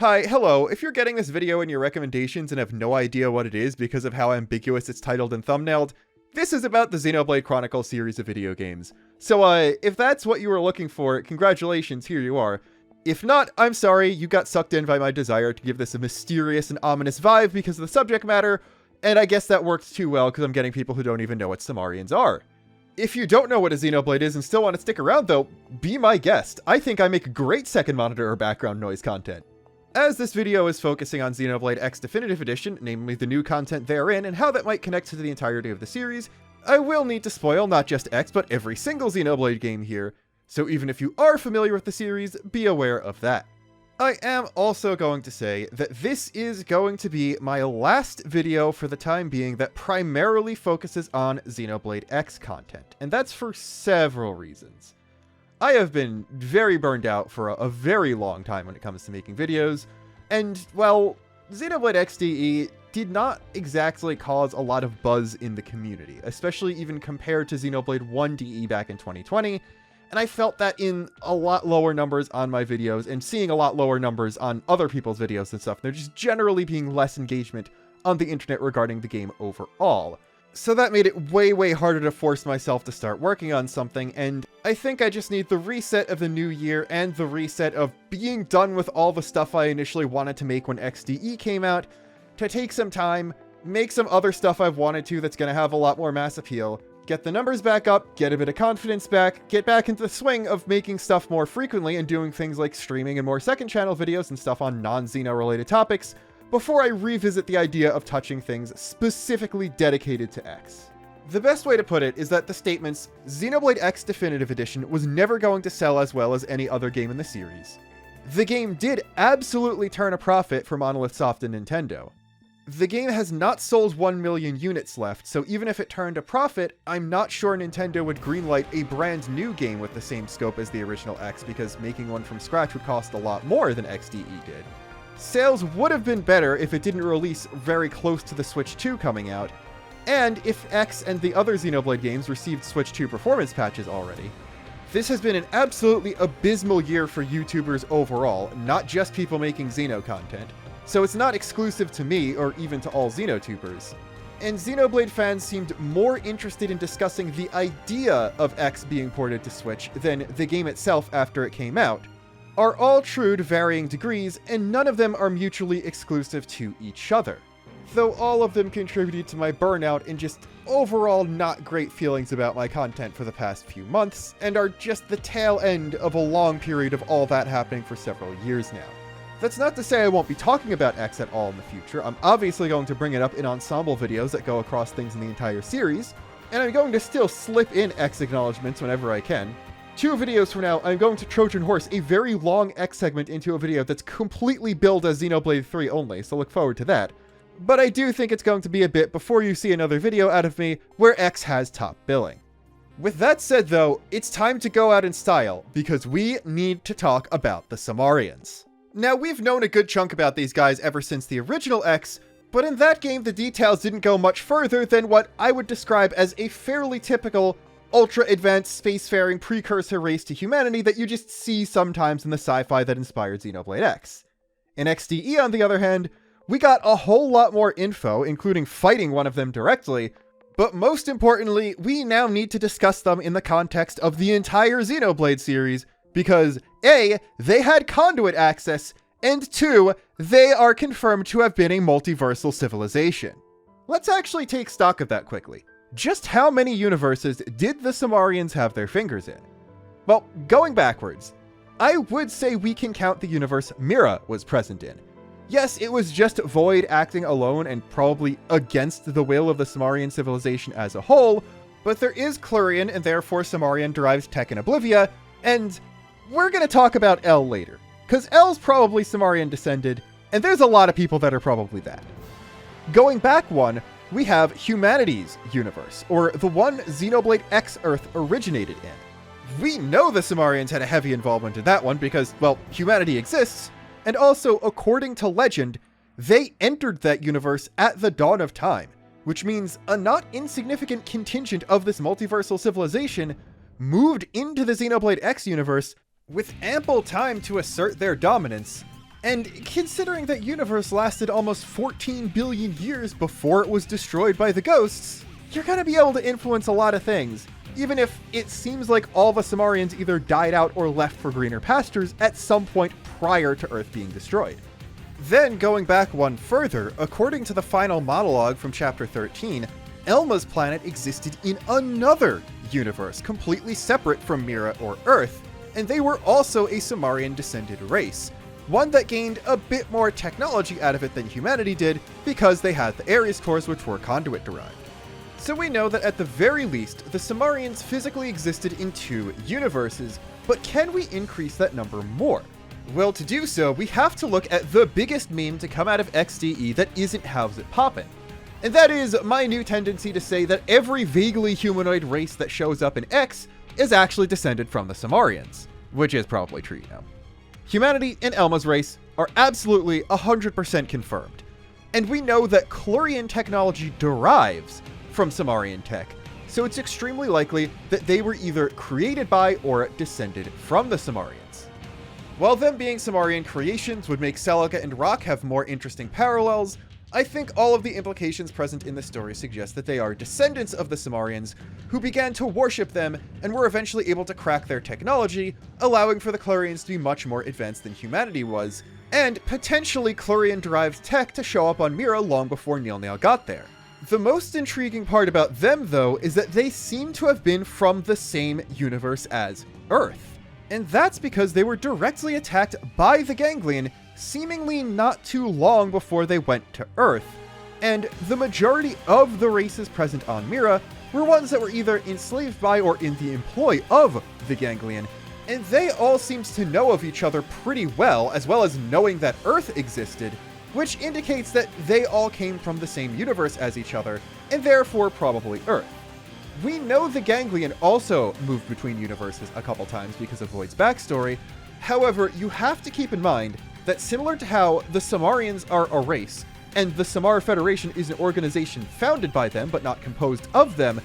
Hi, hello. If you're getting this video in your recommendations and have no idea what it is because of how ambiguous it's titled and thumbnailed, this is about the Xenoblade Chronicles series of video games. So, if that's what you were looking for, congratulations, here you are. If not, I'm sorry, you got sucked in by my desire to give this a mysterious and ominous vibe because of the subject matter, and I guess that worked too well because I'm getting people who don't even know what Samaarians are. If you don't know what a Xenoblade is and still want to stick around though, be my guest. I think I make great second monitor or background noise content. As this video is focusing on Xenoblade X Definitive Edition, namely the new content therein and how that might connect to the entirety of the series, I will need to spoil not just X but every single Xenoblade game here, so even if you are familiar with the series, be aware of that. I am also going to say that this is going to be my last video for the time being that primarily focuses on Xenoblade X content, and that's for several reasons. I have been very burned out for a very long time when it comes to making videos, and, well, Xenoblade X DE did not exactly cause a lot of buzz in the community, especially even compared to Xenoblade 1 DE back in 2020, and I felt that in a lot lower numbers on my videos and seeing a lot lower numbers on other people's videos and stuff. There just generally being less engagement on the internet regarding the game overall. So that made it way harder to force myself to start working on something, and I think I just need the reset of the new year and the reset of being done with all the stuff I initially wanted to make when XDE came out, to take some time, make some other stuff I've wanted to that's going to have a lot more mass appeal, get the numbers back up, get a bit of confidence back, get back into the swing of making stuff more frequently and doing things like streaming and more second channel videos and stuff on non-Xeno related topics, before I revisit the idea of touching things specifically dedicated to X. The best way to put it is that the statements, Xenoblade X Definitive Edition was never going to sell as well as any other game in the series. The game did absolutely turn a profit for Monolith Soft and Nintendo. The game has not sold 1 million units left, so even if it turned a profit, I'm not sure Nintendo would greenlight a brand new game with the same scope as the original X, because making one from scratch would cost a lot more than XDE did. Sales would have been better if it didn't release very close to the Switch 2 coming out, and if X and the other Xenoblade games received Switch 2 performance patches already. This has been an absolutely abysmal year for YouTubers overall, not just people making Xeno content, so it's not exclusive to me or even to all Xenotubers. And Xenoblade fans seemed more interested in discussing the idea of X being ported to Switch than the game itself after it came out, are all true to varying degrees, and none of them are mutually exclusive to each other. Though all of them contributed to my burnout and just overall not great feelings about my content for the past few months, and are just the tail end of a long period of all that happening for several years now. That's not to say I won't be talking about X at all in the future. I'm obviously going to bring it up in ensemble videos that go across things in the entire series, and I'm going to still slip in X acknowledgements whenever I can. 2 videos from now, I'm going to Trojan Horse a very long X segment into a video that's completely billed as Xenoblade 3 only, so look forward to that. But I do think it's going to be a bit before you see another video out of me where X has top billing. With that said though, it's time to go out in style, because we need to talk about the Samaarians. Now, we've known a good chunk about these guys ever since the original X, but in that game the details didn't go much further than what I would describe as a fairly typical ultra-advanced spacefaring precursor race to humanity that you just see sometimes in the sci-fi that inspired Xenoblade X. In XDE, on the other hand, we got a whole lot more info, including fighting one of them directly, but most importantly, we now need to discuss them in the context of the entire Xenoblade series, because A, they had conduit access, and 2, they are confirmed to have been a multiversal civilization. Let's actually take stock of that quickly. Just how many universes did the Samaarians have their fingers in? Well, going backwards, I would say we can count the universe Mira was present in. Yes, it was just Void acting alone and probably against the will of the Samaarian civilization as a whole, but there is Clurian and therefore Samaarian-derived tech in Oblivia, and we're going to talk about L later, because L's probably Samaarian descended, and there's a lot of people that are probably that. Going back one, we have Humanity's universe, or the one Xenoblade X Earth originated in. We know the Samaarians had a heavy involvement in that one because, well, humanity exists, and also, according to legend, they entered that universe at the dawn of time, which means a not insignificant contingent of this multiversal civilization moved into the Xenoblade X universe with ample time to assert their dominance, And considering that universe lasted almost 14 billion years before it was destroyed by the ghosts, you're gonna be able to influence a lot of things, even if it seems like all the Samaarians either died out or left for greener pastures at some point prior to Earth being destroyed. Then, going back one further, according to the final monologue from Chapter 13, Elma's planet existed in another universe, completely separate from Mira or Earth, and they were also a Samaarian-descended race, one that gained a bit more technology out of it than humanity did because they had the Ares cores, which were conduit-derived. So we know that at the very least, the Samaarians physically existed in 2 universes, but can we increase that number more? Well, to do so, we have to look at the biggest meme to come out of XDE that isn't How's It Poppin'. And that is my new tendency to say that every vaguely humanoid race that shows up in X is actually descended from the Samaarians, which is probably true now. Humanity and Elma's race are absolutely 100% confirmed, and we know that Chlorian technology derives from Samaarian tech, so it's extremely likely that they were either created by or descended from the Samaarians. While them being Samaarian creations would make Celica and Rock have more interesting parallels, I think all of the implications present in the story suggest that they are descendants of the Samaarians who began to worship them and were eventually able to crack their technology, allowing for the Chlorians to be much more advanced than humanity was, and potentially Chlorian-derived tech to show up on Mira long before Nilnail got there. The most intriguing part about them, though, is that they seem to have been from the same universe as Earth. And that's because they were directly attacked by the Ganglion seemingly not too long before they went to Earth. And the majority of the races present on Mira were ones that were either enslaved by or in the employ of the Ganglion, and they all seemed to know of each other pretty well as knowing that Earth existed, which indicates that they all came from the same universe as each other, and therefore probably Earth. We know the Ganglion also moved between universes a couple times because of Void's backstory. However, you have to keep in mind that similar to how the Samaarians are a race, and the Samaar Federation is an organization founded by them but not composed of them,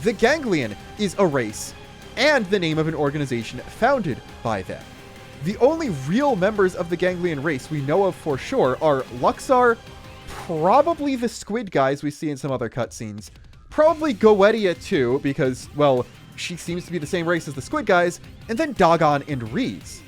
the Ganglion is a race and the name of an organization founded by them. The only real members of the Ganglion race we know of for sure are Luxar, probably the squid guys we see in some other cutscenes, probably Goetia too, because, well, she seems to be the same race as the squid guys, and then Dagon and Reeds.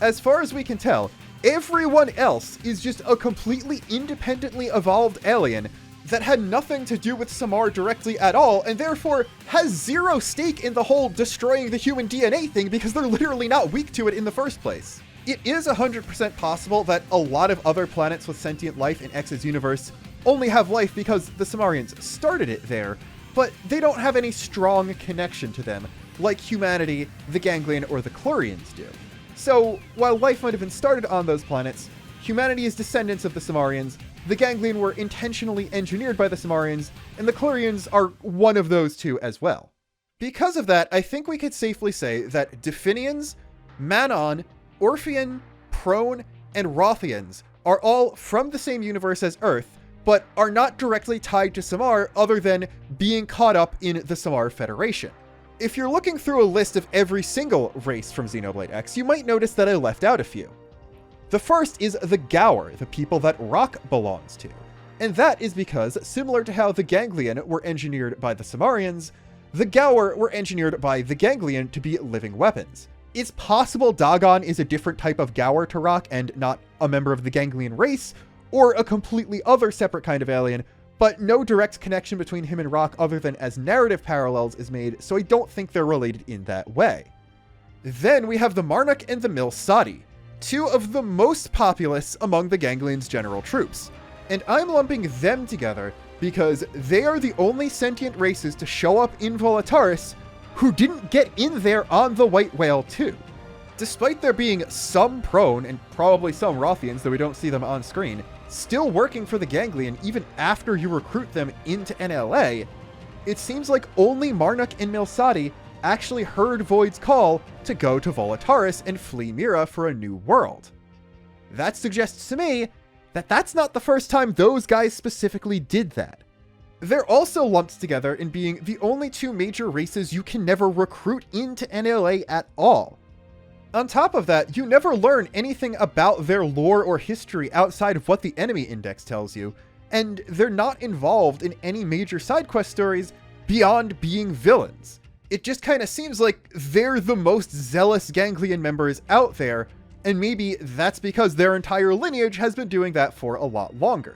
As far as we can tell, everyone else is just a completely independently evolved alien that had nothing to do with Samaar directly at all, and therefore has zero stake in the whole destroying the human DNA thing because they're literally not weak to it in the first place. It is 100% possible that a lot of other planets with sentient life in X's universe only have life because the Samaarians started it there, but they don't have any strong connection to them, like humanity, the Ganglion, or the Chlorians do. So, while life might have been started on those planets, humanity is descendants of the Samaarians, the Ganglion were intentionally engineered by the Samaarians, and the Chlorians are one of those two as well. Because of that, I think we could safely say that Definians, Manon, Orphean, Prone, and Rothians are all from the same universe as Earth, but are not directly tied to Samaar other than being caught up in the Samaar Federation. If you're looking through a list of every single race from Xenoblade X, you might notice that I left out a few. The first is the Gaur, the people that Rock belongs to. And that is because, similar to how the Ganglion were engineered by the Samaarians, the Gaur were engineered by the Ganglion to be living weapons. It's possible Dagon is a different type of Gaur to Rock and not a member of the Ganglion race, or a completely other separate kind of alien, but no direct connection between him and Rock other than as narrative parallels is made, so I don't think they're related in that way. Then we have the Marnock and the Milsadi, two of the most populous among the Ganglion's general troops, and I'm lumping them together because they are the only sentient races to show up in Volataris who didn't get in there on the White Whale too. Despite there being some Prone, and probably some Rothians, though we don't see them on screen, still working for the Ganglion even after you recruit them into NLA, it seems like only Marnock and Milsadi actually heard Void's call to go to Volataris and flee Mira for a new world. That suggests to me that that's not the first time those guys specifically did that. They're also lumped together in being the only two major races you can never recruit into NLA at all. On top of that, you never learn anything about their lore or history outside of what the enemy index tells you, and they're not involved in any major side quest stories beyond being villains. It just kind of seems like they're the most zealous ganglion members out there, and maybe that's because their entire lineage has been doing that for a lot longer.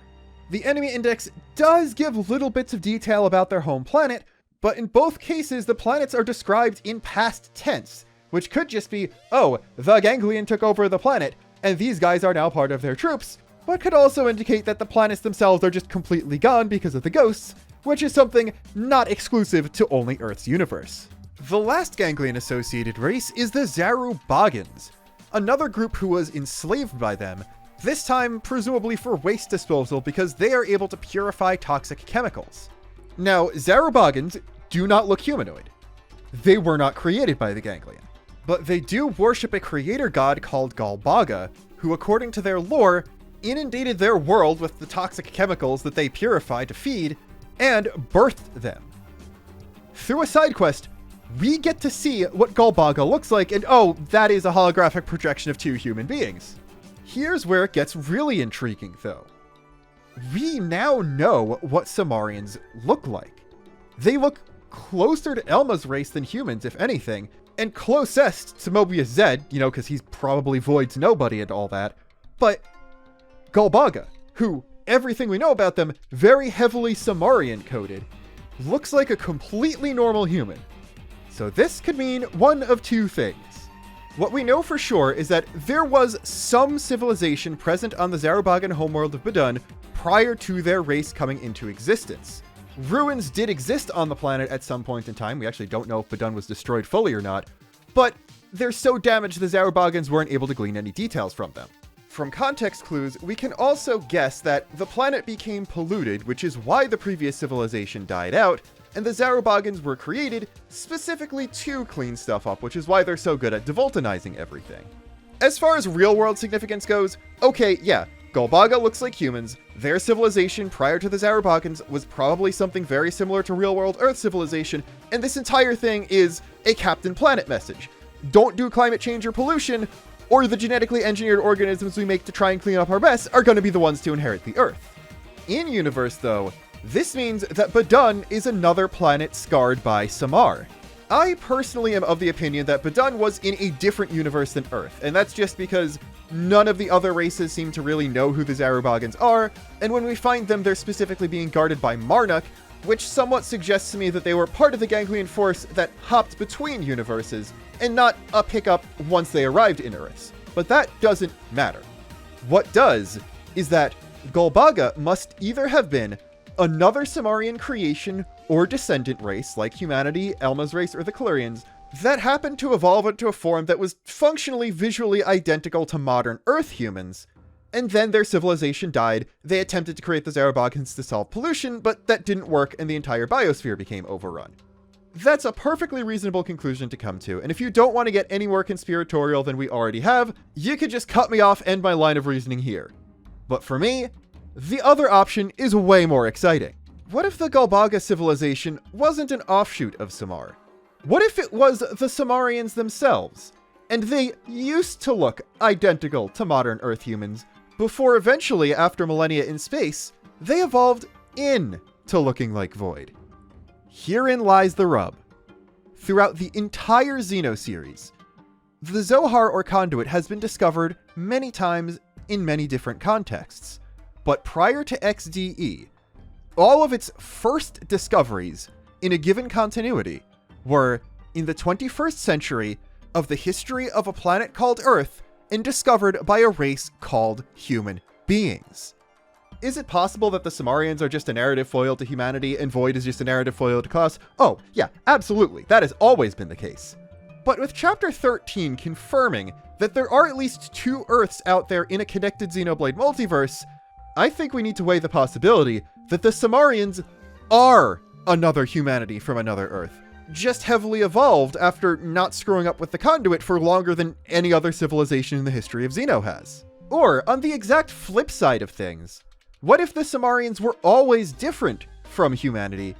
The enemy index does give little bits of detail about their home planet, but in both cases the planets are described in past tense, which could just be, oh, the ganglion took over the planet, and these guys are now part of their troops, but could also indicate that the planets themselves are just completely gone because of the ghosts, which is something not exclusive to only Earth's universe. The last ganglion-associated race is the Zarubagans, another group who was enslaved by them, this time presumably for waste disposal because they are able to purify toxic chemicals. Now, Zarubagans do not look humanoid. They were not created by the ganglion, but they do worship a creator god called Galbaga, who according to their lore, inundated their world with the toxic chemicals that they purified to feed, and birthed them. Through a side quest, we get to see what Galbaga looks like, and oh, that is a holographic projection of two human beings. Here's where it gets really intriguing, though. We now know what Samaarians look like. They look closer to Elma's race than humans, if anything, and closest to Mobius Zed, because he's probably Void's nobody and all that, but Galbaga, who, everything we know about them, very heavily Samaarian coded, looks like a completely normal human. So this could mean one of two things. What we know for sure is that there was some civilization present on the Zarubagan homeworld of Badun prior to their race coming into existence. Ruins did exist on the planet at some point in time. We actually don't know if Badun was destroyed fully or not, but they're so damaged the Zarubagans weren't able to glean any details from them. From context clues, we can also guess that the planet became polluted, which is why the previous civilization died out, and the Zarubagans were created specifically to clean stuff up, which is why they're so good at devulcanizing everything. As far as real-world significance goes, okay, yeah, Galbaga looks like humans. Their civilization prior to the Zarubagans was probably something very similar to real-world Earth civilization, and this entire thing is a Captain Planet message. Don't do climate change or pollution, or the genetically engineered organisms we make to try and clean up our mess are going to be the ones to inherit the Earth. In-universe, though, this means that Badun is another planet scarred by Samaar. I personally am of the opinion that Badun was in a different universe than Earth, and that's just because none of the other races seem to really know who the Zarubagans are, and when we find them, they're specifically being guarded by Marduk, which somewhat suggests to me that they were part of the ganglion force that hopped between universes, and not a pickup once they arrived in Earth. But that doesn't matter. What does is that Galbaga must either have been another Samaarian creation or descendant race like humanity, Elma's race, or the Kalurians that happened to evolve into a form that was functionally visually identical to modern Earth humans, and then their civilization died. They attempted to create the Zarubagans to solve pollution, but that didn't work and the entire biosphere became overrun. That's a perfectly reasonable conclusion to come to, and if you don't want to get any more conspiratorial than we already have, you could just cut me off and my line of reasoning here. But for me, the other option is way more exciting. What if the Galbaga civilization wasn't an offshoot of Samaar? What if it was the Samaarians themselves, and they used to look identical to modern Earth humans, before eventually, after millennia in space, they evolved into looking like Void? Herein lies the rub. Throughout the entire Xeno series, the Zohar or Conduit has been discovered many times in many different contexts, but prior to XDE, all of its first discoveries in a given continuity were in the 21st century of the history of a planet called Earth and discovered by a race called human beings. Is it possible that the Samaarians are just a narrative foil to humanity and Void is just a narrative foil to Chaos? Oh, yeah, absolutely. That has always been the case. But with Chapter 13 confirming that there are at least two Earths out there in a connected Xenoblade multiverse, I think we need to weigh the possibility that the Samaarians are another humanity from another Earth, just heavily evolved after not screwing up with the Conduit for longer than any other civilization in the history of Xeno has. Or, on the exact flip side of things, what if the Samaarians were always different from humanity,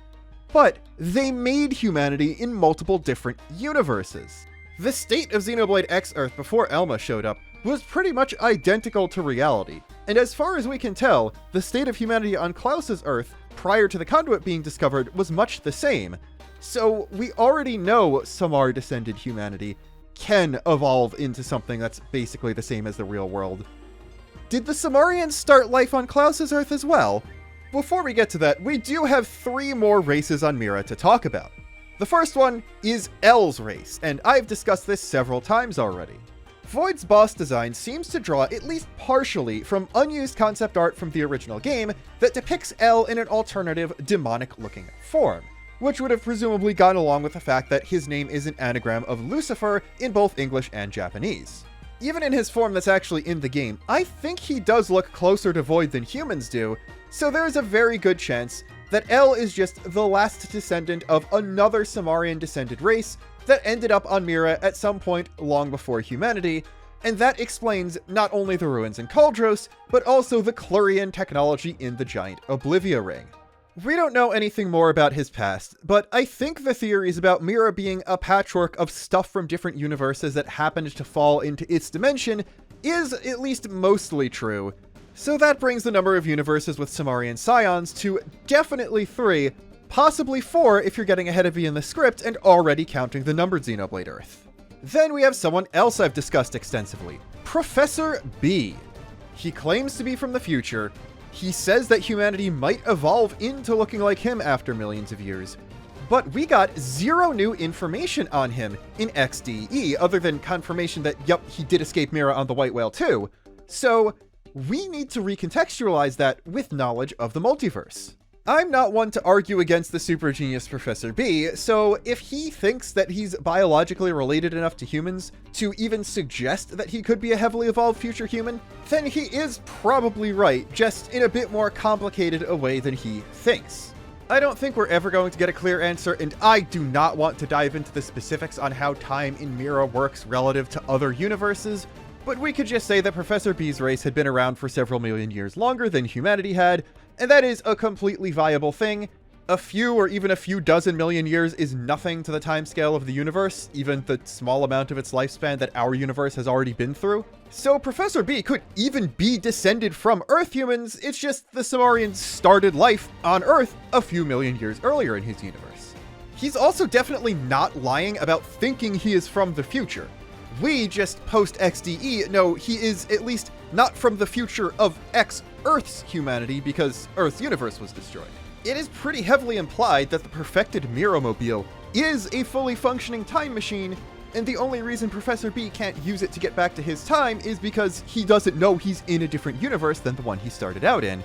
but they made humanity in multiple different universes? The state of Xenoblade X Earth before Elma showed up was pretty much identical to reality, and as far as we can tell, the state of humanity on Klaus's Earth prior to the conduit being discovered was much the same. So we already know Samaar-descended humanity can evolve into something that's basically the same as the real world. Did the Samaarians start life on Klaus's Earth as well? Before we get to that, we do have 3 more races on Mira to talk about. The first one is L's race, and I've discussed this several times already. Void's boss design seems to draw at least partially from unused concept art from the original game that depicts L in an alternative, demonic-looking form, which would have presumably gone along with the fact that his name is an anagram of Lucifer in both English and Japanese. Even in his form that's actually in the game, I think he does look closer to Void than humans do, so there is a very good chance that L is just the last descendant of another Samaarian-descended race that ended up on Mira at some point long before humanity, and that explains not only the ruins in Kaldros, but also the Klurian technology in the giant Oblivia Ring. We don't know anything more about his past, but I think the theories about Mira being a patchwork of stuff from different universes that happened to fall into its dimension is at least mostly true. So that brings the number of universes with Samaarian scions to definitely 3, possibly 4 if you're getting ahead of me in the script and already counting the numbered Xenoblade Earth. Then we have someone else I've discussed extensively, Professor B. He claims to be from the future. He says that humanity might evolve into looking like him after millions of years. But we got 0 new information on him in XDE, other than confirmation that, yup, he did escape Mira on the White Whale too. So we need to recontextualize that with knowledge of the multiverse. I'm not one to argue against the super genius Professor B, so if he thinks that he's biologically related enough to humans to even suggest that he could be a heavily evolved future human, then he is probably right, just in a bit more complicated a way than he thinks. I don't think we're ever going to get a clear answer, and I do not want to dive into the specifics on how time in Mira works relative to other universes, but we could just say that Professor B's race had been around for several million years longer than humanity had, and that is a completely viable thing. A few or even a few dozen million years is nothing to the timescale of the universe, even the small amount of its lifespan that our universe has already been through. So Professor B could even be descended from Earth humans, it's just the Samaarians started life on Earth a few million years earlier in his universe. He's also definitely not lying about thinking he is from the future. We just post-XDE know he is at least not from the future of X Earth's humanity because Earth's universe was destroyed. It is pretty heavily implied that the perfected Miromobile is a fully functioning time machine, and the only reason Professor B can't use it to get back to his time is because he doesn't know he's in a different universe than the one he started out in.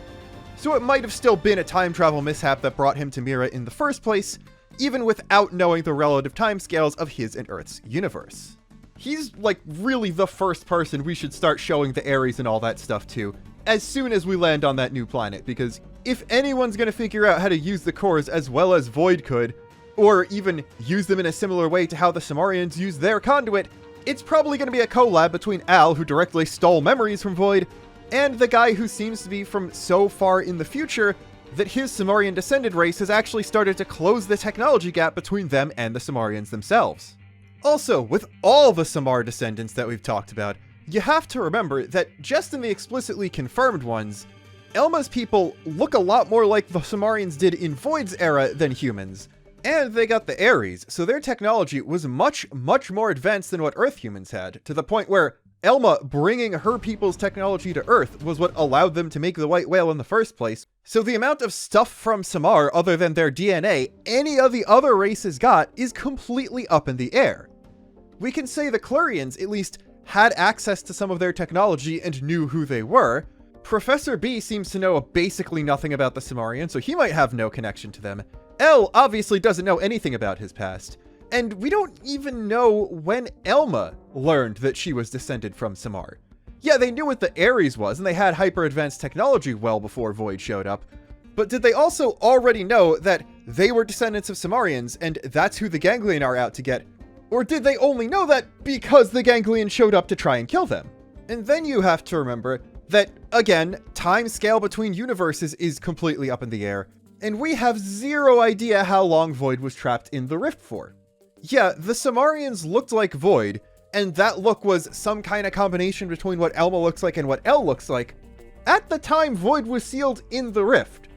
So it might have still been a time travel mishap that brought him to Mira in the first place, even without knowing the relative timescales of his and Earth's universe. He's, like, really the first person we should start showing the Ares and all that stuff to, as soon as we land on that new planet, because if anyone's gonna figure out how to use the cores as well as Void could, or even use them in a similar way to how the Samaarians use their conduit, it's probably gonna be a collab between Al, who directly stole memories from Void, and the guy who seems to be from so far in the future that his Samaarian descended race has actually started to close the technology gap between them and the Samaarians themselves. Also, with all the Samaar descendants that we've talked about, you have to remember that just in the explicitly confirmed ones, Elma's people look a lot more like the Samaarians did in Void's era than humans. And they got the Ares, so their technology was much, much more advanced than what Earth humans had, to the point where Elma bringing her people's technology to Earth was what allowed them to make the White Whale in the first place. So the amount of stuff from Samaar other than their DNA any of the other races got is completely up in the air. We can say the Klurians at least had access to some of their technology and knew who they were. Professor B seems to know basically nothing about the Samaarians, so he might have no connection to them. L obviously doesn't know anything about his past. And we don't even know when Elma learned that she was descended from Samaar. Yeah, they knew what the Ares was, and they had hyper-advanced technology well before Void showed up. But did they also already know that they were descendants of Samaarians, and that's who the Ganglion are out to get? Or did they only know that because the Ganglion showed up to try and kill them? And then you have to remember that, again, time scale between universes is completely up in the air, and we have zero idea how long Void was trapped in the Rift for. Yeah, the Samaarians looked like Void, and that look was some kind of combination between what Elma looks like and what El looks like. At the time Void was sealed in the rift.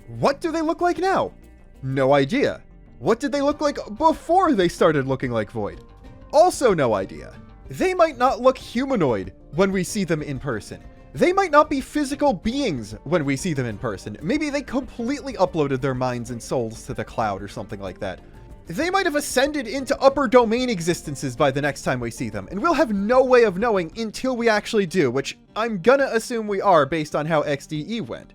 What do they look like now? No idea. What did they look like before they started looking like Void? Also no idea. They might not look humanoid when we see them in person. They might not be physical beings when we see them in person. Maybe they completely uploaded their minds and souls to the cloud or something like that. They might have ascended into upper domain existences by the next time we see them, and we'll have no way of knowing until we actually do, which I'm gonna assume we are based on how XDE went.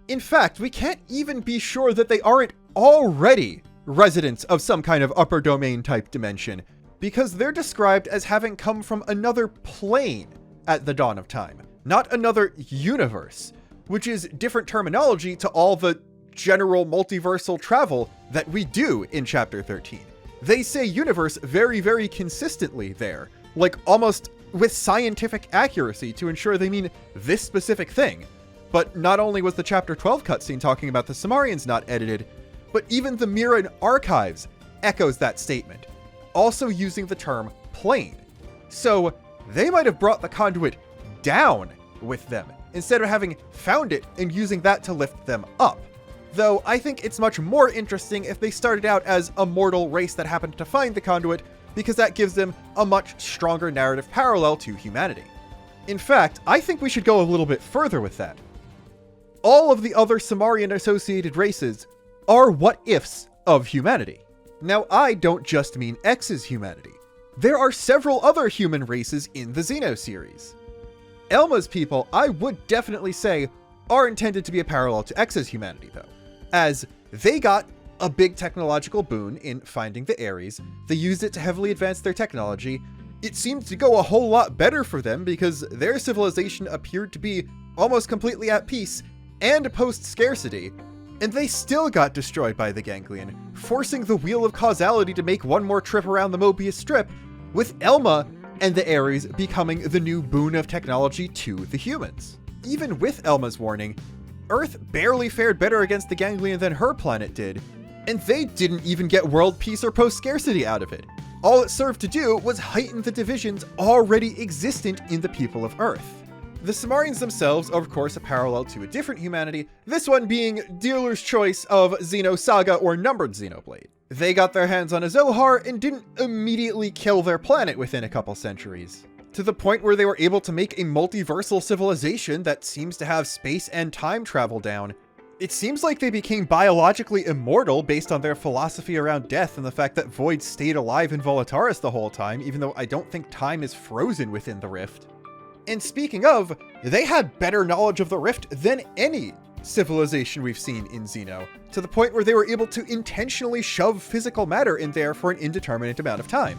In fact, we can't even be sure that they aren't already residents of some kind of upper domain type dimension, because they're described as having come from another plane at the dawn of time, not another universe, which is different terminology to all the general multiversal travel that we do in Chapter 13. They say universe very, very consistently there, like almost with scientific accuracy to ensure they mean this specific thing. But not only was the Chapter 12 cutscene talking about the Samaarians not edited, but even the Mirren archives echoes that statement, also using the term plane. So they might have brought the conduit down with them, instead of having found it and using that to lift them up. Though I think it's much more interesting if they started out as a mortal race that happened to find the conduit, because that gives them a much stronger narrative parallel to humanity. In fact, I think we should go a little bit further with that. All of the other Samaarian-associated races are what-ifs of humanity. Now, I don't just mean X's humanity. There are several other human races in the Xeno series. Elma's people, I would definitely say, are intended to be a parallel to X's humanity, though, as they got a big technological boon in finding the Ares. They used it to heavily advance their technology. It seemed to go a whole lot better for them because their civilization appeared to be almost completely at peace and post-scarcity, and they still got destroyed by the Ganglion, forcing the wheel of causality to make one more trip around the Mobius Strip, with Elma and the Ares becoming the new boon of technology to the humans. Even with Elma's warning, Earth barely fared better against the Ganglion than her planet did, and they didn't even get world peace or post-scarcity out of it. All it served to do was heighten the divisions already existent in the people of Earth. The Samaarians themselves are of course a parallel to a different humanity, this one being dealer's choice of Xenosaga or Numbered Xenoblade. They got their hands on a Zohar and didn't immediately kill their planet within a couple centuries, to the point where they were able to make a multiversal civilization that seems to have space and time travel down. It seems like they became biologically immortal based on their philosophy around death and the fact that Void stayed alive in Volataris the whole time, even though I don't think time is frozen within the Rift. And speaking of, they had better knowledge of the Rift than any civilization we've seen in Xeno, to the point where they were able to intentionally shove physical matter in there for an indeterminate amount of time.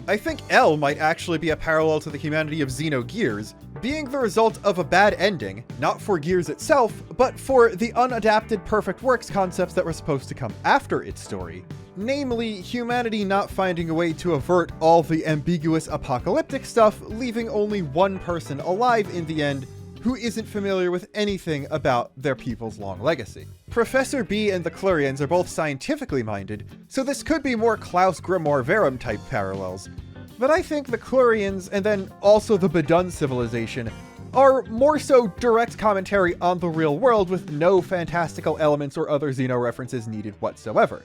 I think L might actually be a parallel to the humanity of Xenogears, being the result of a bad ending, not for Gears itself, but for the unadapted Perfect Works concepts that were supposed to come after its story. Namely, humanity not finding a way to avert all the ambiguous apocalyptic stuff, leaving only one person alive in the end who isn't familiar with anything about their people's long legacy. Professor B and the Clurians are both scientifically minded, so this could be more Klaus Grimoire Verum type parallels. But I think the Clurians, and then also the Bedun civilization, are more so direct commentary on the real world with no fantastical elements or other Xeno references needed whatsoever.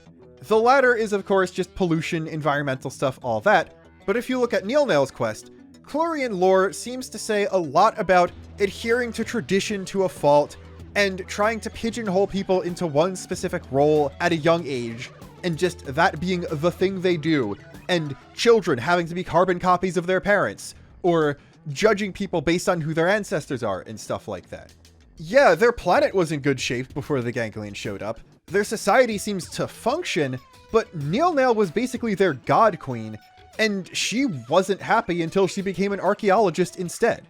The latter is of course just pollution, environmental stuff, all that, but if you look at Neilnail's quest, Clurian lore seems to say a lot about adhering to tradition to a fault, and trying to pigeonhole people into one specific role at a young age, and just that being the thing they do, and children having to be carbon copies of their parents, or judging people based on who their ancestors are and stuff like that. Yeah, their planet was in good shape before the Ganglion showed up, their society seems to function, but Neilnail was basically their god queen, and she wasn't happy until she became an archaeologist instead.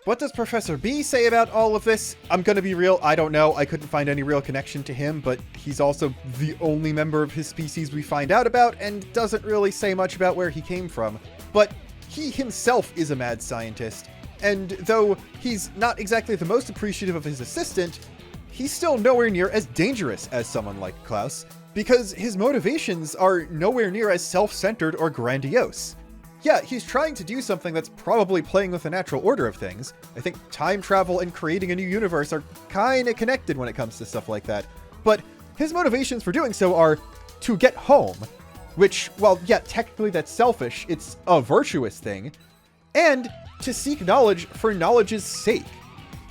What does Professor B say about all of this? I'm gonna be real, I don't know. I couldn't find any real connection to him, but he's also the only member of his species we find out about and doesn't really say much about where he came from. But he himself is a mad scientist, and though he's not exactly the most appreciative of his assistant, he's still nowhere near as dangerous as someone like Klaus, because his motivations are nowhere near as self-centered or grandiose. Yeah, he's trying to do something that's probably playing with the natural order of things. I think time travel and creating a new universe are kinda connected when it comes to stuff like that. But his motivations for doing so are to get home, which, well, yeah, technically that's selfish, it's a virtuous thing, and to seek knowledge for knowledge's sake.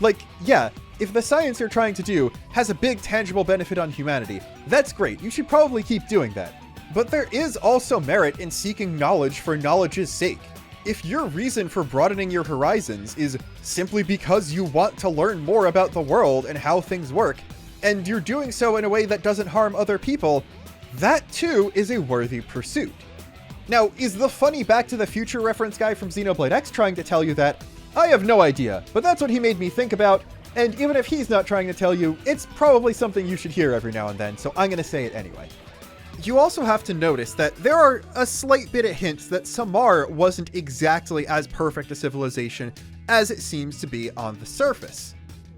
Like, yeah, if the science you're trying to do has a big tangible benefit on humanity, that's great, you should probably keep doing that. But there is also merit in seeking knowledge for knowledge's sake. If your reason for broadening your horizons is simply because you want to learn more about the world and how things work, and you're doing so in a way that doesn't harm other people, that too is a worthy pursuit. Now, is the funny Back to the Future reference guy from Xenoblade X trying to tell you that? I have no idea, but that's what he made me think about, and even if he's not trying to tell you, it's probably something you should hear every now and then, so I'm gonna say it anyway. You also have to notice that there are a slight bit of hints that Samaar wasn't exactly as perfect a civilization as it seems to be on the surface.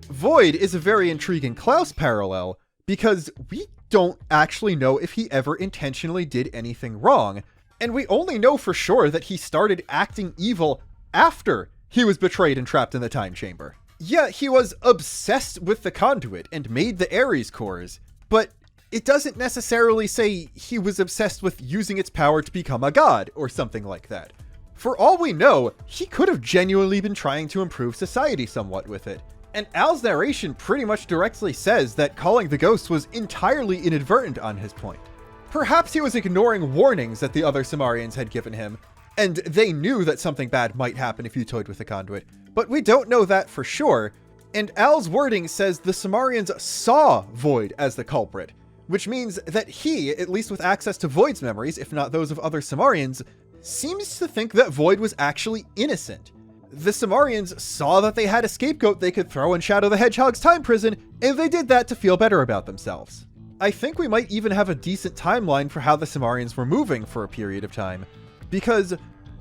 Void is a very intriguing Klaus parallel, because we don't actually know if he ever intentionally did anything wrong, and we only know for sure that he started acting evil after he was betrayed and trapped in the time chamber. Yeah, he was obsessed with the conduit and made the Ares cores, but it doesn't necessarily say he was obsessed with using its power to become a god or something like that. For all we know, he could have genuinely been trying to improve society somewhat with it. And Al's narration pretty much directly says that calling the ghosts was entirely inadvertent on his point. Perhaps he was ignoring warnings that the other Samaarians had given him, and they knew that something bad might happen if you toyed with the conduit, but we don't know that for sure, and Al's wording says the Samaarians saw Void as the culprit, which means that he, at least with access to Void's memories, if not those of other Samaarians, seems to think that Void was actually innocent. The Samaarians saw that they had a scapegoat they could throw in Shadow the Hedgehog's time prison, and they did that to feel better about themselves. I think we might even have a decent timeline for how the Samaarians were moving for a period of time, because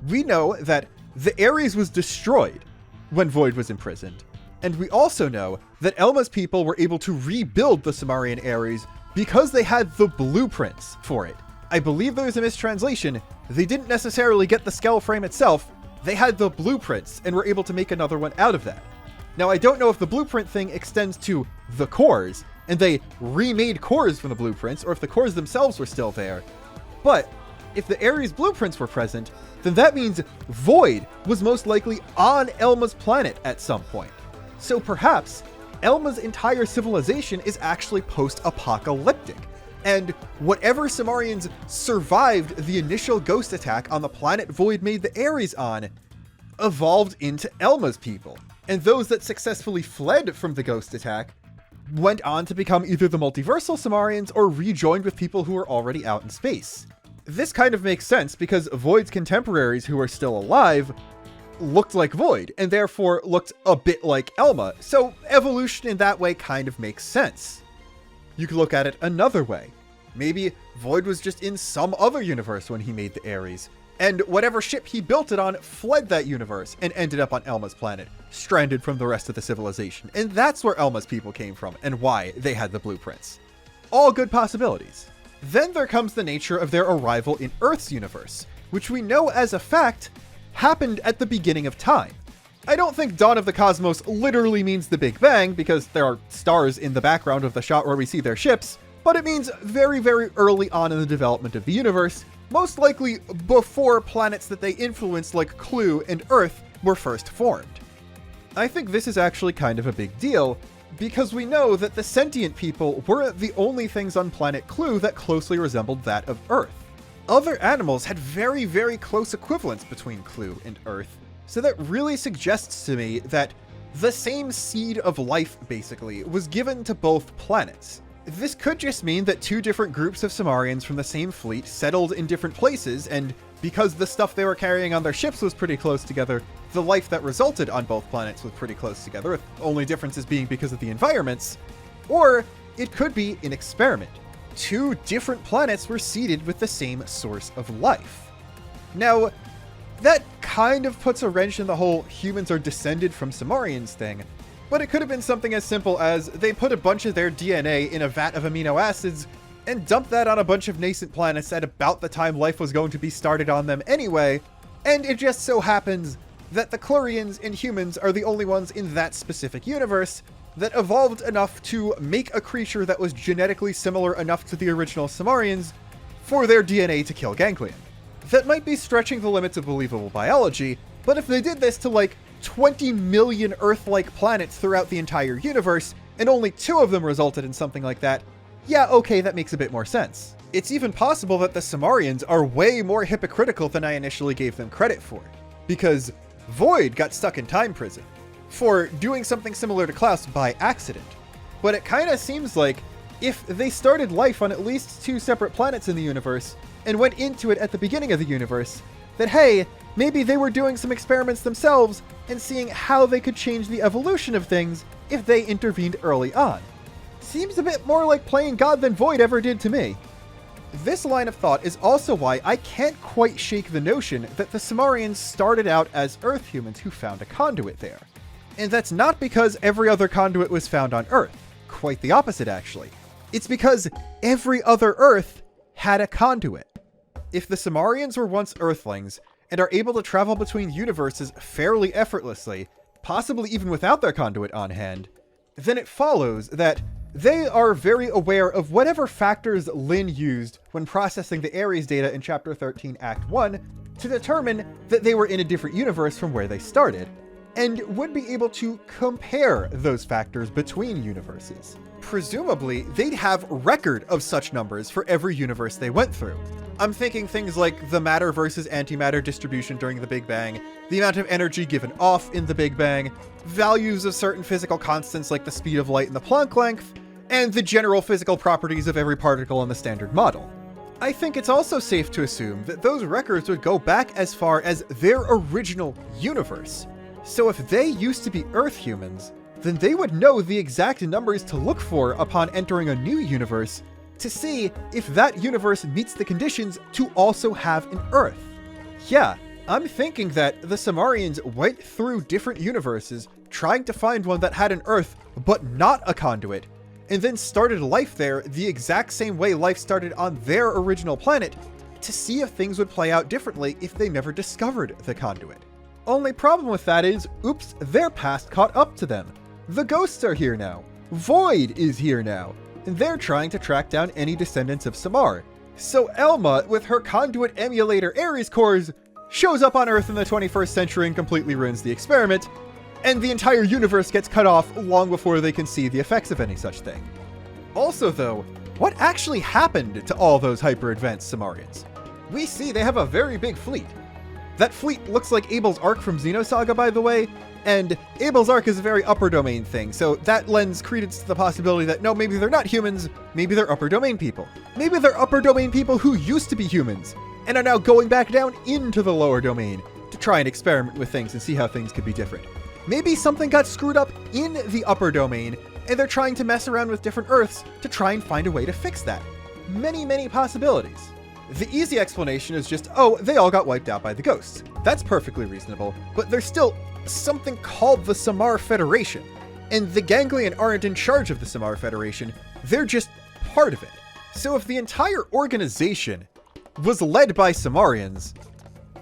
we know that the Ares was destroyed when Void was imprisoned, and we also know that Elma's people were able to rebuild the Samaarian Ares because they had the blueprints for it. I believe there was a mistranslation. They didn't necessarily get the skull frame itself, they had the blueprints and were able to make another one out of that. Now, I don't know if the blueprint thing extends to the cores, and they remade cores from the blueprints, or if the cores themselves were still there. But if the Ares blueprints were present, then that means Void was most likely on Elma's planet at some point. So perhaps Elma's entire civilization is actually post-apocalyptic, and whatever Samaarians survived the initial ghost attack on the planet Void made the Ares on evolved into Elma's people, and those that successfully fled from the ghost attack went on to become either the multiversal Samaarians or rejoined with people who were already out in space. This kind of makes sense because Void's contemporaries who are still alive looked like Void, and therefore looked a bit like Elma, so evolution in that way kind of makes sense. You could look at it another way. Maybe Void was just in some other universe when he made the Ares, and whatever ship he built it on fled that universe and ended up on Elma's planet, stranded from the rest of the civilization, and that's where Elma's people came from and why they had the blueprints. All good possibilities. Then there comes the nature of their arrival in Earth's universe, which we know as a fact happened at the beginning of time. I don't think Dawn of the Cosmos literally means the Big Bang, because there are stars in the background of the shot where we see their ships, but it means very, very early on in the development of the universe, most likely before planets that they influenced like Clue and Earth were first formed. I think this is actually kind of a big deal, because we know that the sentient people weren't the only things on planet Clue that closely resembled that of Earth. Other animals had very, very close equivalents between Clue and Earth, so that really suggests to me that the same seed of life, basically, was given to both planets. This could just mean that two different groups of Samaarians from the same fleet settled in different places, and because the stuff they were carrying on their ships was pretty close together, the life that resulted on both planets was pretty close together, with only differences being because of the environments. Or it could be an experiment. Two different planets were seeded with the same source of life. Now, that kind of puts a wrench in the whole humans are descended from Samaarians thing, but it could have been something as simple as they put a bunch of their DNA in a vat of amino acids and dump that on a bunch of nascent planets at about the time life was going to be started on them anyway, and it just so happens that the Klurians and humans are the only ones in that specific universe that evolved enough to make a creature that was genetically similar enough to the original Samaarians for their DNA to kill Ganglion. That might be stretching the limits of believable biology, but if they did this to like 20 million Earth-like planets throughout the entire universe, and only 2 of them resulted in something like that, yeah, okay, that makes a bit more sense. It's even possible that the Samaarians are way more hypocritical than I initially gave them credit for, because Void got stuck in time prison for doing something similar to Klaus by accident. But it kinda seems like if they started life on at least 2 separate planets in the universe and went into it at the beginning of the universe, that hey, maybe they were doing some experiments themselves and seeing how they could change the evolution of things if they intervened early on. Seems a bit more like playing God than Void ever did to me. This line of thought is also why I can't quite shake the notion that the Samaarians started out as Earth humans who found a conduit there. And that's not because every other conduit was found on Earth. Quite the opposite, actually. It's because every other Earth had a conduit. If the Samaarians were once Earthlings and are able to travel between universes fairly effortlessly, possibly even without their conduit on hand, then it follows that they are very aware of whatever factors Lin used when processing the Ares data in Chapter 13, Act 1 to determine that they were in a different universe from where they started, and would be able to compare those factors between universes. Presumably, they'd have record of such numbers for every universe they went through. I'm thinking things like the matter versus antimatter distribution during the Big Bang, the amount of energy given off in the Big Bang, values of certain physical constants like the speed of light and the Planck length, and the general physical properties of every particle in the Standard Model. I think it's also safe to assume that those records would go back as far as their original universe. So if they used to be Earth humans, then they would know the exact numbers to look for upon entering a new universe to see if that universe meets the conditions to also have an Earth. Yeah, I'm thinking that the Samaarians went through different universes trying to find one that had an Earth but not a conduit, and then started life there the exact same way life started on their original planet to see if things would play out differently if they never discovered the conduit. Only problem with that is, oops, their past caught up to them. The ghosts are here now. Void is here now. And they're trying to track down any descendants of Samaar. So Elma, with her conduit emulator Ares cores, shows up on Earth in the 21st century and completely ruins the experiment, and the entire universe gets cut off long before they can see the effects of any such thing. Also though, what actually happened to all those hyper-advanced Samaarians? We see they have a very big fleet. That fleet looks like Abel's Ark from Xenosaga, by the way, and Abel's Ark is a very upper domain thing, so that lends credence to the possibility that no, maybe they're not humans, maybe they're upper domain people. Maybe they're upper domain people who used to be humans, and are now going back down into the lower domain to try and experiment with things and see how things could be different. Maybe something got screwed up in the upper domain, and they're trying to mess around with different Earths to try and find a way to fix that. Many, many possibilities. The easy explanation is just, oh, they all got wiped out by the ghosts. That's perfectly reasonable, but there's still something called the Samaar Federation, and the Ganglion aren't in charge of the Samaar Federation, they're just part of it. So if the entire organization was led by Samaarians,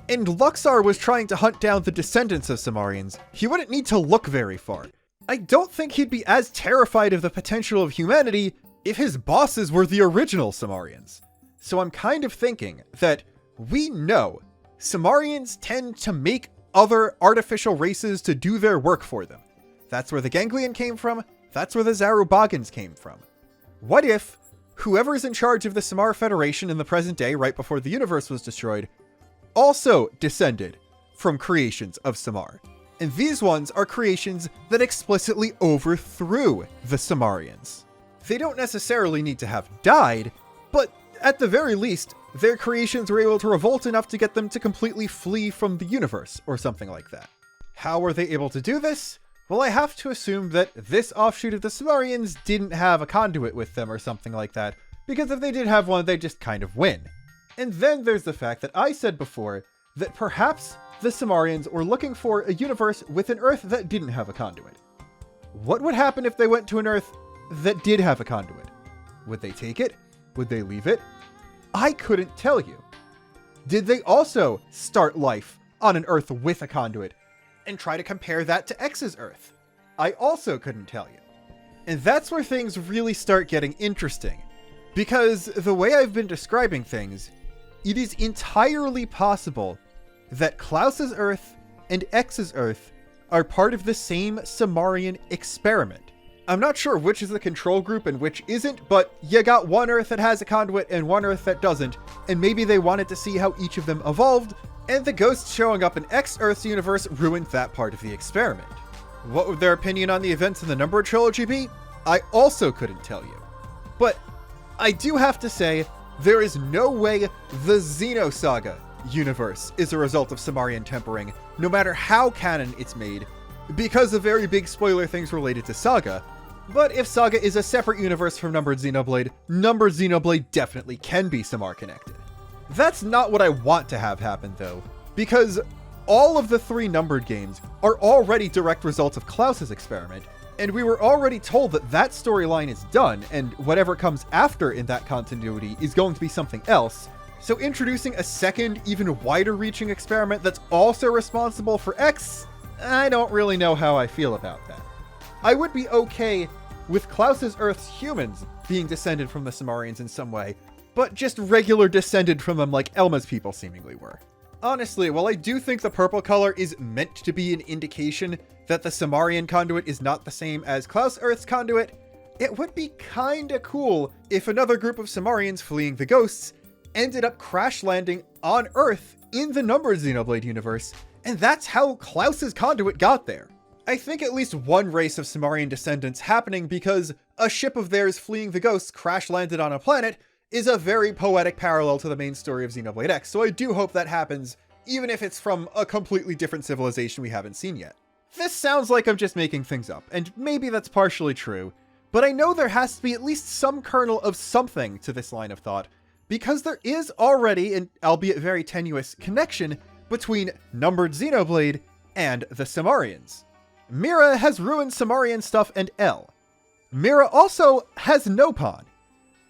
and Luxar was trying to hunt down the descendants of Samaarians, he wouldn't need to look very far. I don't think he'd be as terrified of the potential of humanity if his bosses were the original Samaarians. So I'm kind of thinking that we know Samaarians tend to make other artificial races to do their work for them. That's where the Ganglion came from, that's where the Zarubagans came from. What if whoever's in charge of the Samaar Federation in the present day, right before the universe was destroyed, also descended from creations of Samaar? And these ones are creations that explicitly overthrew the Samaarians. They don't necessarily need to have died, but at the very least, their creations were able to revolt enough to get them to completely flee from the universe, or something like that. How were they able to do this? Well, I have to assume that this offshoot of the Samaarians didn't have a conduit with them or something like that, because if they did have one, they'd just kind of win. And then there's the fact that I said before that perhaps the Samaarians were looking for a universe with an Earth that didn't have a conduit. What would happen if they went to an Earth that did have a conduit? Would they take it? Would they leave it? I couldn't tell you. Did they also start life on an Earth with a conduit and try to compare that to X's Earth? I also couldn't tell you. And that's where things really start getting interesting. Because the way I've been describing things, it is entirely possible that Klaus's Earth and X's Earth are part of the same Samaarian experiment. I'm not sure which is the control group and which isn't, but you got one Earth that has a conduit and one Earth that doesn't, and maybe they wanted to see how each of them evolved, and the ghosts showing up in X Earth's universe ruined that part of the experiment. What would their opinion on the events in the Numbered trilogy be? I also couldn't tell you. But I do have to say, there is no way the Xenosaga universe is a result of Samaarian tempering, no matter how canon it's made, because of very big spoiler things related to Saga. But if Saga is a separate universe from Numbered Xenoblade definitely can be Samaar connected. That's not what I want to have happen though, because all of the 3 Numbered games are already direct results of Klaus's experiment, and we were already told that that storyline is done, and whatever comes after in that continuity is going to be something else. So introducing a second, even wider reaching experiment that's also responsible for X, I don't really know how I feel about that. I would be okay with Klaus's Earth's humans being descended from the Samaarians in some way, but just regular descended from them like Elma's people seemingly were. Honestly, while I do think the purple color is meant to be an indication that the Samaarian conduit is not the same as Klaus Earth's conduit, it would be kinda cool if another group of Samaarians fleeing the ghosts ended up crash landing on Earth in the Numbered Xenoblade universe, and that's how Klaus's conduit got there. I think at least one race of Samaarian descendants happening because a ship of theirs fleeing the ghosts crash landed on a planet is a very poetic parallel to the main story of Xenoblade X, so I do hope that happens, even if it's from a completely different civilization we haven't seen yet. This sounds like I'm just making things up, and maybe that's partially true, but I know there has to be at least some kernel of something to this line of thought, because there is already an, albeit very tenuous, connection between Numbered Xenoblade and the Samaarians. Mira has ruined Samaarian stuff and L. Mira also has Nopon.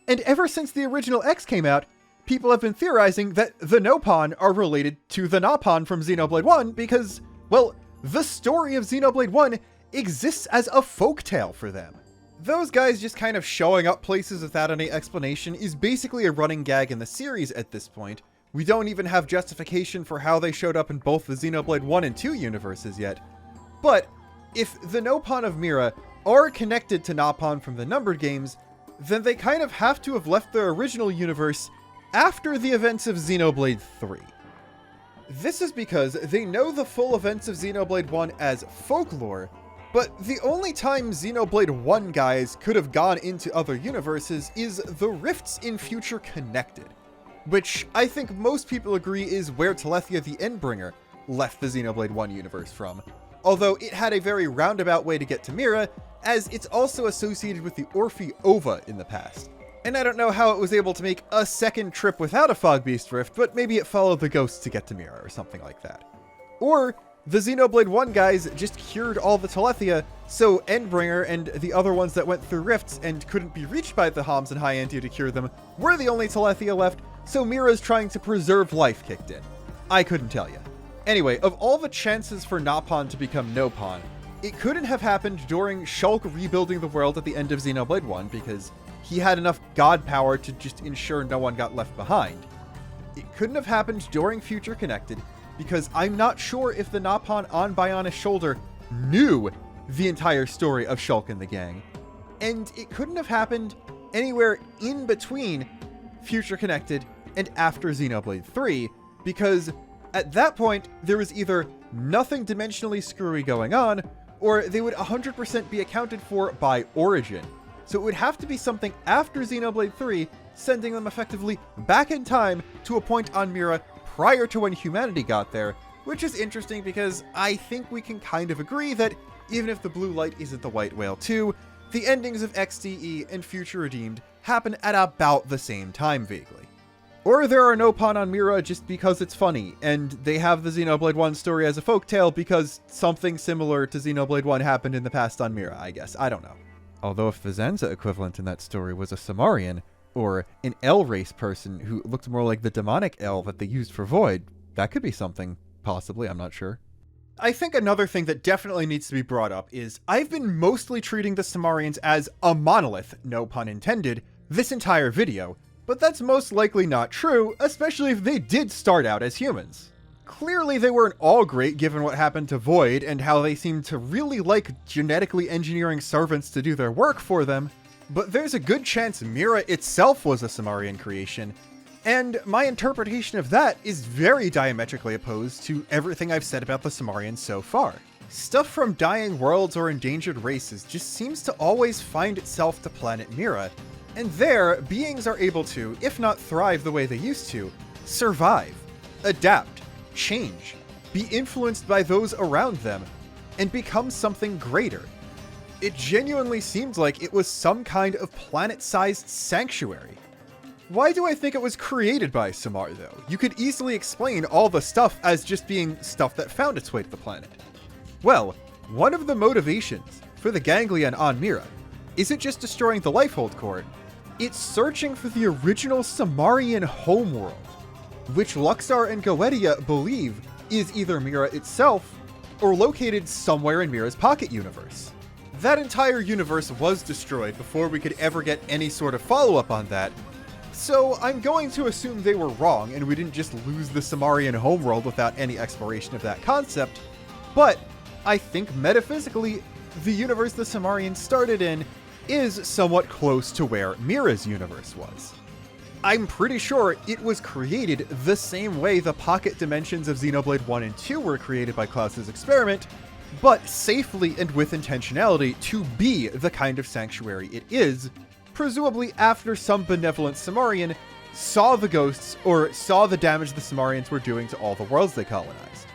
And ever since the original X came out, people have been theorizing that the Nopon are related to the Nopon from Xenoblade 1 because, well, the story of Xenoblade 1 exists as a folktale for them. Those guys just kind of showing up places without any explanation is basically a running gag in the series at this point. We don't even have justification for how they showed up in both the Xenoblade 1 and 2 universes yet. But if the Nopon of Mira are connected to Nopon from the Numbered games, then they kind of have to have left their original universe after the events of Xenoblade 3. This is because they know the full events of Xenoblade 1 as folklore, but the only time Xenoblade 1 guys could have gone into other universes is the rifts in Future Connected, which I think most people agree is where Telethia the Endbringer left the Xenoblade 1 universe from, although it had a very roundabout way to get to Mira, as it's also associated with the Orphe Ova in the past. And I don't know how it was able to make a second trip without a Fog Beast Rift, but maybe it followed the ghosts to get to Mira or something like that. Or the Xenoblade 1 guys just cured all the Telethia, so Endbringer and the other ones that went through rifts and couldn't be reached by the Homs and Hyantia to cure them were the only Telethia left, so Mira's trying to preserve life kicked in. I couldn't tell you. Anyway, of all the chances for Nopon to become Nopon, it couldn't have happened during Shulk rebuilding the world at the end of Xenoblade 1 because he had enough god power to just ensure no one got left behind. It couldn't have happened during Future Connected because I'm not sure if the Nopon on Biona's shoulder knew the entire story of Shulk and the gang. And it couldn't have happened anywhere in between Future Connected and after Xenoblade 3 because at that point there was either nothing dimensionally screwy going on, or they would 100% be accounted for by Origin. So it would have to be something after Xenoblade 3, sending them effectively back in time to a point on Mira prior to when humanity got there, which is interesting because I think we can kind of agree that even if the blue light isn't the white whale too, the endings of XDE and Future Redeemed happen at about the same time vaguely. Or there are Nopon on Mira just because it's funny, and they have the Xenoblade 1 story as a folktale because something similar to Xenoblade 1 happened in the past on Mira, I guess. I don't know. Although if the Zanza equivalent in that story was a Samaarian, or an L race person who looked more like the demonic L that they used for Void. That could be something, possibly, I'm not sure. I think another thing that definitely needs to be brought up is I've been mostly treating the Samaarians as a monolith, no pun intended, this entire video, but that's most likely not true, especially if they did start out as humans. Clearly they weren't all great given what happened to Void and how they seem to really like genetically engineering servants to do their work for them, but there's a good chance Mira itself was a Samaarian creation, and my interpretation of that is very diametrically opposed to everything I've said about the Samaarians so far. Stuff from dying worlds or endangered races just seems to always find itself to planet Mira, and there, beings are able to, if not thrive the way they used to, survive, adapt, change, be influenced by those around them, and become something greater. It genuinely seems like it was some kind of planet-sized sanctuary. Why do I think it was created by Samaar, though? You could easily explain all the stuff as just being stuff that found its way to the planet. Well, one of the motivations for the ganglion on Mira isn't just destroying the Lifehold core, it's searching for the original Samaarian homeworld, which Luxar and Goetia believe is either Mira itself or located somewhere in Mira's pocket universe. That entire universe was destroyed before we could ever get any sort of follow-up on that, so I'm going to assume they were wrong and we didn't just lose the Samaarian homeworld without any exploration of that concept, but I think metaphysically, the universe the Samaarians started in is somewhat close to where Mira's universe was. I'm pretty sure it was created the same way the pocket dimensions of Xenoblade 1 and 2 were created by Klaus's experiment, but safely and with intentionality to be the kind of sanctuary it is, presumably after some benevolent Samaarian saw the ghosts or saw the damage the Samaarians were doing to all the worlds they colonized.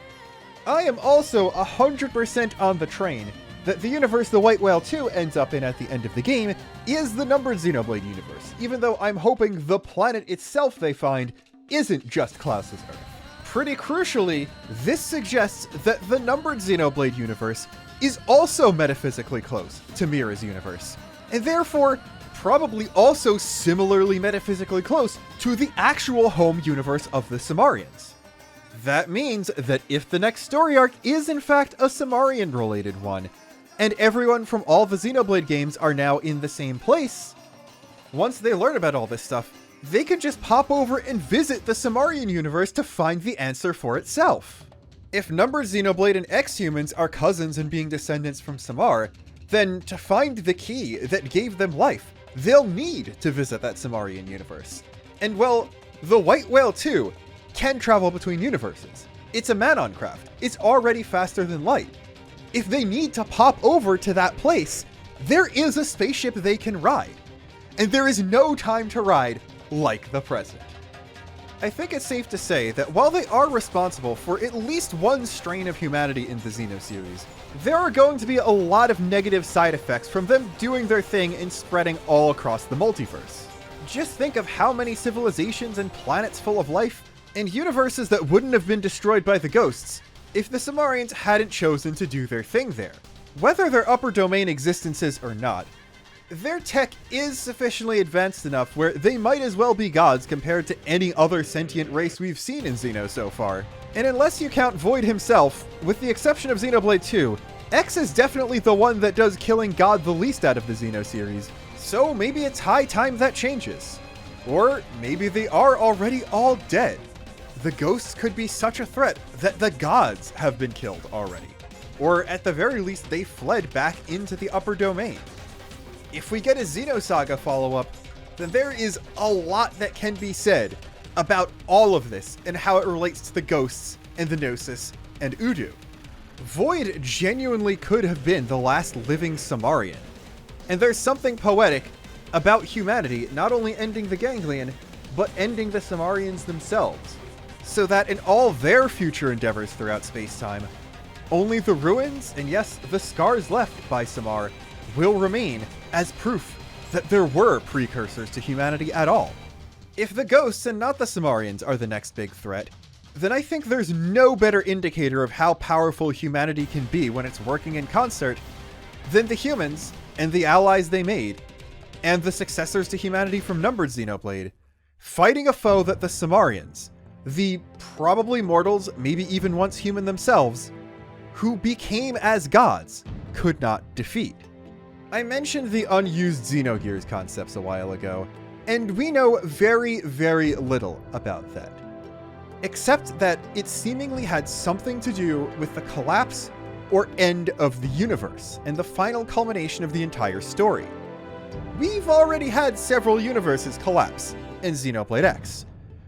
I am also 100% on the train that the universe the White Whale 2 ends up in at the end of the game is the numbered Xenoblade universe, even though I'm hoping the planet itself they find isn't just Klaus's Earth. Pretty crucially, this suggests that the numbered Xenoblade universe is also metaphysically close to Mira's universe, and therefore probably also similarly metaphysically close to the actual home universe of the Samaarians. That means that if the next story arc is in fact a Samaarian-related one, and everyone from all the Xenoblade games are now in the same place, once they learn about all this stuff, they could just pop over and visit the Samaarian universe to find the answer for itself. If numbered Xenoblade and X humans are cousins and being descendants from Samaar, then to find the key that gave them life, they'll need to visit that Samaarian universe. And well, the White Whale 2 can travel between universes. It's a Manon craft. It's already faster than light. If they need to pop over to that place, there is a spaceship they can ride. And there is no time to ride like the present. I think it's safe to say that while they are responsible for at least one strain of humanity in the Xeno series, there are going to be a lot of negative side effects from them doing their thing and spreading all across the multiverse. Just think of how many civilizations and planets full of life, and universes that wouldn't have been destroyed by the ghosts if the Samaarians hadn't chosen to do their thing there. Whether they're upper domain existences or not, their tech is sufficiently advanced enough where they might as well be gods compared to any other sentient race we've seen in Xeno so far. And unless you count Void himself, with the exception of Xenoblade 2, X is definitely the one that does killing God the least out of the Xeno series, so maybe it's high time that changes. Or maybe they are already all dead. The ghosts could be such a threat that the gods have been killed already. Or at the very least, they fled back into the upper domain. If we get a Xenosaga follow-up, then there is a lot that can be said about all of this and how it relates to the ghosts and the Gnosis and Udu. Void genuinely could have been the last living Samaarian. And there's something poetic about humanity not only ending the ganglion, but ending the Samaarians themselves, so that in all their future endeavors throughout space-time, only the ruins, and yes, the scars left by Samaar, will remain as proof that there were precursors to humanity at all. If the ghosts and not the Samaarians are the next big threat, then I think there's no better indicator of how powerful humanity can be when it's working in concert than the humans and the allies they made and the successors to humanity from numbered Xenoblade, fighting a foe that the Samaarians, the probably mortals, maybe even once human themselves, who became as gods, could not defeat. I mentioned the unused Xenogears concepts a while ago, and we know very, very little about that. Except that it seemingly had something to do with the collapse or end of the universe, and the final culmination of the entire story. We've already had several universes collapse in Xenoblade X.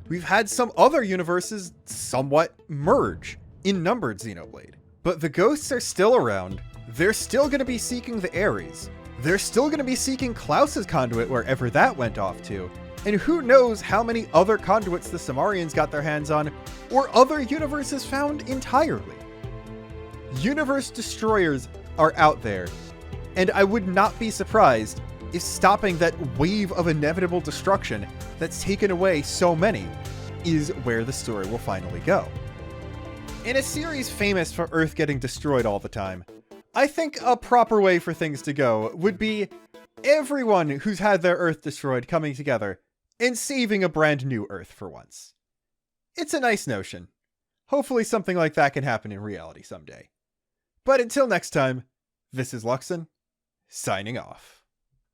We've had some other universes somewhat merge in numbered Xenoblade. But the ghosts are still around, they're still going to be seeking the Ares, they're still going to be seeking Klaus's conduit wherever that went off to, and who knows how many other conduits the Samaarians got their hands on, or other universes found entirely. Universe destroyers are out there, and I would not be surprised if stopping that wave of inevitable destruction that's taken away so many is where the story will finally go. In a series famous for Earth getting destroyed all the time, I think a proper way for things to go would be everyone who's had their Earth destroyed coming together and saving a brand new Earth for once. It's a nice notion. Hopefully something like that can happen in reality someday. But until next time, this is Luxon, signing off.